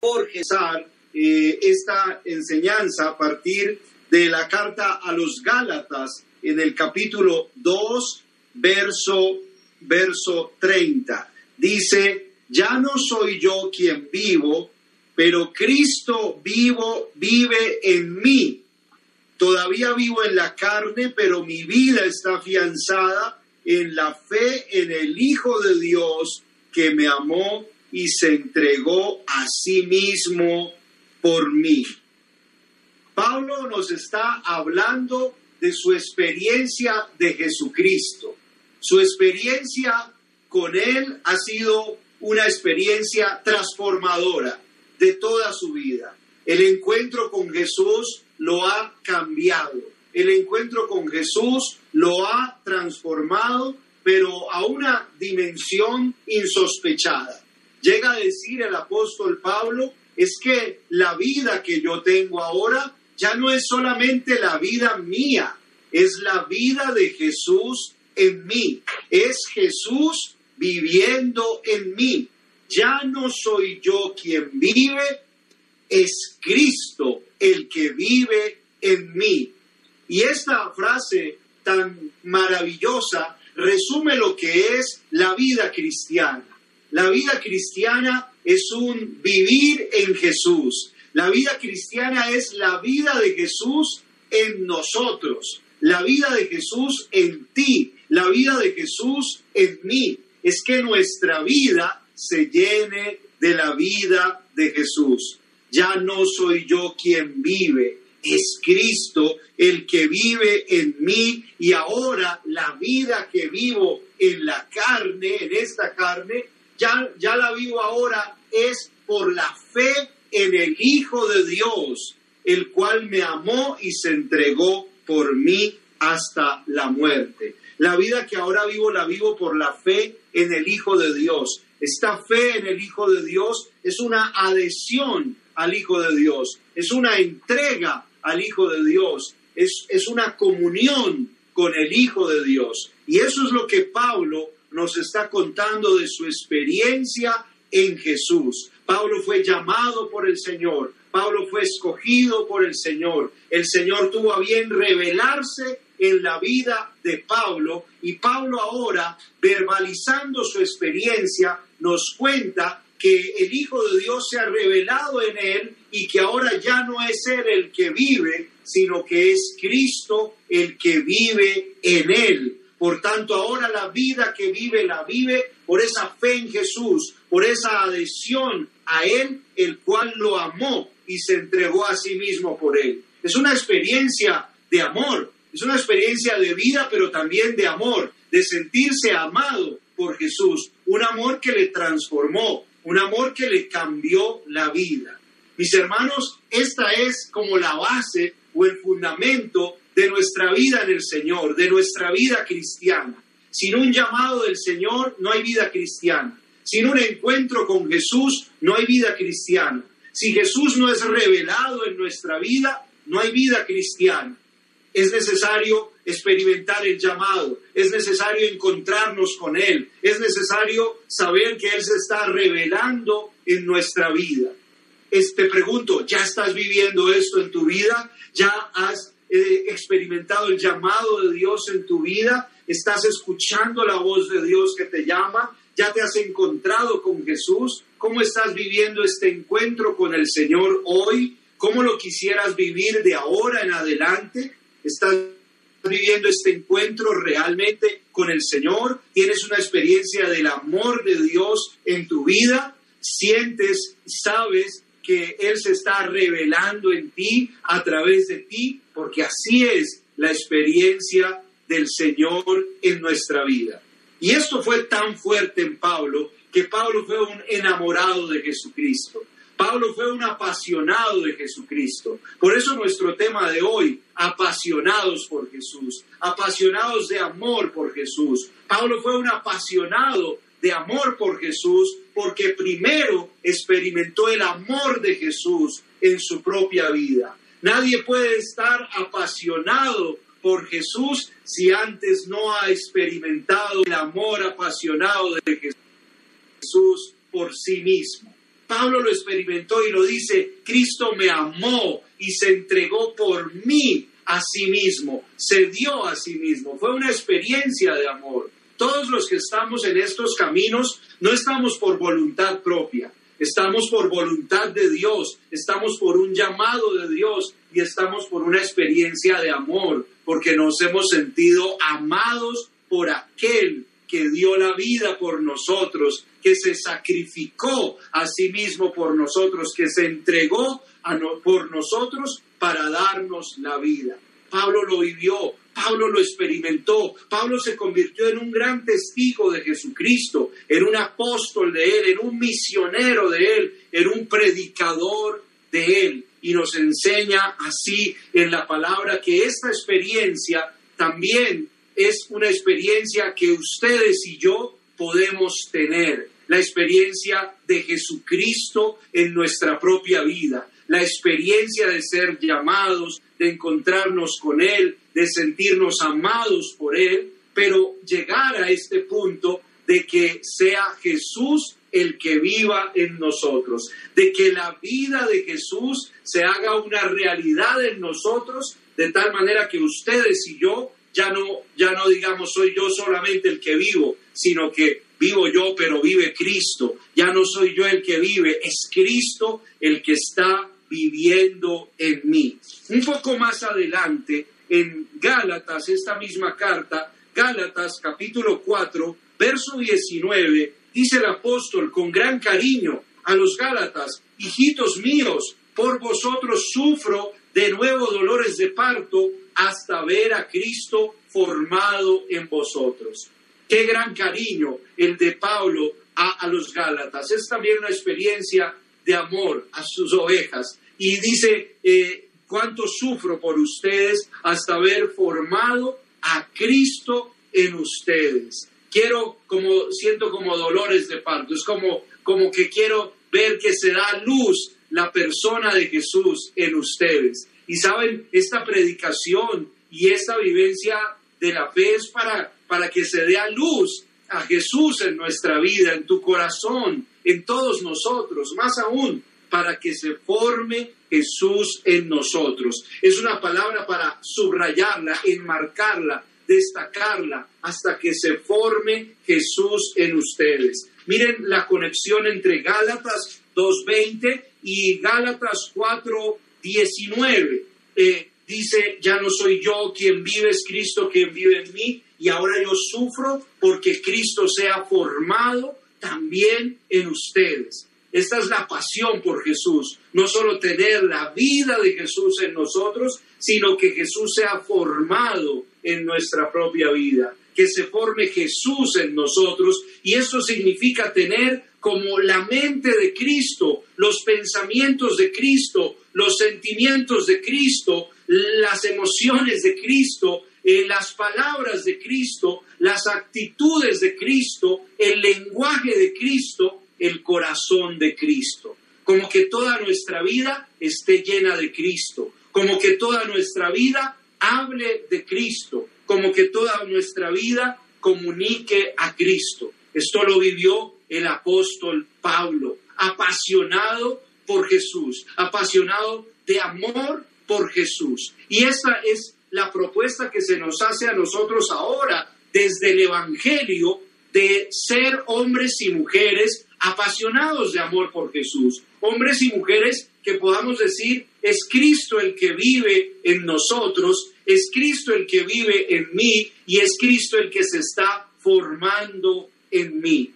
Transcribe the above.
por empezar esta enseñanza a partir de la carta a los Gálatas en el capítulo 2, verso 30. Dice: ya no soy yo quien vivo, pero Cristo vive en mí. Todavía vivo en la carne, pero mi vida está afianzada en la fe en el Hijo de Dios que me amó y se entregó a sí mismo por mí. Pablo nos está hablando de su experiencia de Jesucristo. Su experiencia con Él ha sido una experiencia transformadora de toda su vida. El encuentro con Jesús lo ha cambiado. El encuentro con Jesús lo ha transformado, pero a una dimensión insospechada. Llega a decir el apóstol Pablo, es que la vida que yo tengo ahora ya no es solamente la vida mía, es la vida de Jesús en mí. Es Jesús viviendo en mí. Ya no soy yo quien vive, es Cristo el que vive en mí. Y esta frase tan maravillosa resume lo que es la vida cristiana. La vida cristiana es un vivir en Jesús. La vida cristiana es la vida de Jesús en nosotros. La vida de Jesús en ti. La vida de Jesús en mí. Es que nuestra vida se llene de la vida de Jesús. Ya no soy yo quien vive, es Cristo el que vive en mí, y ahora la vida que vivo en la carne, en esta carne, ya la vivo ahora es por la fe en el Hijo de Dios, el cual me amó y se entregó por mí hasta la muerte. La vida que ahora vivo, la vivo por la fe en el Hijo de Dios. Esta fe en el Hijo de Dios es una adhesión al Hijo de Dios, es una entrega al Hijo de Dios, es una comunión con el Hijo de Dios. Y eso es lo que Pablo nos está contando de su experiencia en Jesús. Pablo fue llamado por el Señor, Pablo fue escogido por el Señor tuvo a bien revelarse en la vida de Pablo, y Pablo ahora, verbalizando su experiencia, nos cuenta que el Hijo de Dios se ha revelado en él y que ahora ya no es él el que vive, sino que es Cristo el que vive en él. Por tanto, ahora la vida que vive, la vive por esa fe en Jesús, por esa adhesión a él, el cual lo amó y se entregó a sí mismo por él. Es una experiencia de amor, es una experiencia de vida, pero también de amor, de sentirse amado por Jesús, un amor que le transformó, un amor que le cambió la vida. Mis hermanos, esta es como la base o el fundamento de nuestra vida en el Señor, de nuestra vida cristiana. Sin un llamado del Señor no hay vida cristiana. Sin un encuentro con Jesús no hay vida cristiana. Si Jesús no es revelado en nuestra vida, no hay vida cristiana. Es necesario experimentar el llamado, es necesario encontrarnos con Él, es necesario saber que Él se está revelando en nuestra vida. Te pregunto, ¿ya estás viviendo esto en tu vida? ¿Ya has experimentado el llamado de Dios en tu vida? ¿Estás escuchando la voz de Dios que te llama? ¿Ya te has encontrado con Jesús? ¿Cómo estás viviendo este encuentro con el Señor hoy? ¿Cómo lo quisieras vivir de ahora en adelante? ¿Estás viviendo este encuentro realmente con el Señor? ¿Tienes una experiencia del amor de Dios en tu vida? ¿Sientes, sabes que Él se está revelando en ti, a través de ti? Porque así es la experiencia del Señor en nuestra vida. Y esto fue tan fuerte en Pablo, que Pablo fue un enamorado de Jesucristo. Pablo fue un apasionado de Jesucristo. Por eso nuestro tema de hoy, apasionados por Jesús, apasionados de amor por Jesús. Pablo fue un apasionado de amor por Jesús porque primero experimentó el amor de Jesús en su propia vida. Nadie puede estar apasionado por Jesús si antes no ha experimentado el amor apasionado de Jesús por sí mismo. Pablo lo experimentó y lo dice: Cristo me amó y se entregó por mí a sí mismo, se dio a sí mismo. Fue una experiencia de amor. Todos los que estamos en estos caminos no estamos por voluntad propia, estamos por voluntad de Dios, estamos por un llamado de Dios y estamos por una experiencia de amor, porque nos hemos sentido amados por aquel que dio la vida por nosotros, que se sacrificó a sí mismo por nosotros, que se entregó por nosotros para darnos la vida. Pablo lo vivió, Pablo lo experimentó, Pablo se convirtió en un gran testigo de Jesucristo, en un apóstol de Él, en un misionero de Él, en un predicador de Él. Y nos enseña así en la palabra que esta experiencia también es una experiencia que ustedes y yo podemos tener. La experiencia de Jesucristo en nuestra propia vida. La experiencia de ser llamados, de encontrarnos con Él, de sentirnos amados por Él, pero llegar a este punto de que sea Jesús el que viva en nosotros, de que la vida de Jesús se haga una realidad en nosotros, de tal manera que ustedes y yo ya no digamos soy yo solamente el que vivo, sino que vivo yo, pero vive Cristo. Ya no soy yo el que vive, es Cristo el que está viviendo en mí. Un poco más adelante, en Gálatas, esta misma carta, Gálatas capítulo 4, verso 19, dice el apóstol con gran cariño a los Gálatas: hijitos míos, por vosotros sufro de nuevo dolores de parto hasta ver a Cristo formado en vosotros. Qué gran cariño el de Pablo a los Gálatas. Es también una experiencia de amor a sus ovejas. Y dice, cuánto sufro por ustedes hasta ver formado a Cristo en ustedes. Siento como dolores de parto. Es como que quiero ver que se da luz la persona de Jesús en ustedes. Y saben, esta predicación y esta vivencia de la fe es para que se dé a luz a Jesús en nuestra vida, en tu corazón, en todos nosotros, más aún para que se forme Jesús en nosotros. Es una palabra para subrayarla, enmarcarla, destacarla, hasta que se forme Jesús en ustedes. Miren la conexión entre Gálatas 2:20 y Gálatas 4:19. Dice, ya no soy yo quien vive, es Cristo quien vive en mí, y ahora yo sufro porque Cristo sea formado también en ustedes. Esta es la pasión por Jesús, no solo tener la vida de Jesús en nosotros, sino que Jesús sea formado en nuestra propia vida, que se forme Jesús en nosotros, y eso significa tener como la mente de Cristo, los pensamientos de Cristo, los sentimientos de Cristo, las emociones de Cristo, las palabras de Cristo, las actitudes de Cristo, el lenguaje de Cristo, el corazón de Cristo. Como que toda nuestra vida esté llena de Cristo, como que toda nuestra vida hable de Cristo, como que toda nuestra vida comunique a Cristo. Esto lo vivió el apóstol Pablo, apasionado por Jesús, apasionado de amor por Jesús. Y esta es la propuesta que se nos hace a nosotros ahora desde el Evangelio, de ser hombres y mujeres apasionados de amor por Jesús, hombres y mujeres que podamos decir, es Cristo el que vive en nosotros, es Cristo el que vive en mí y es Cristo el que se está formando en mí.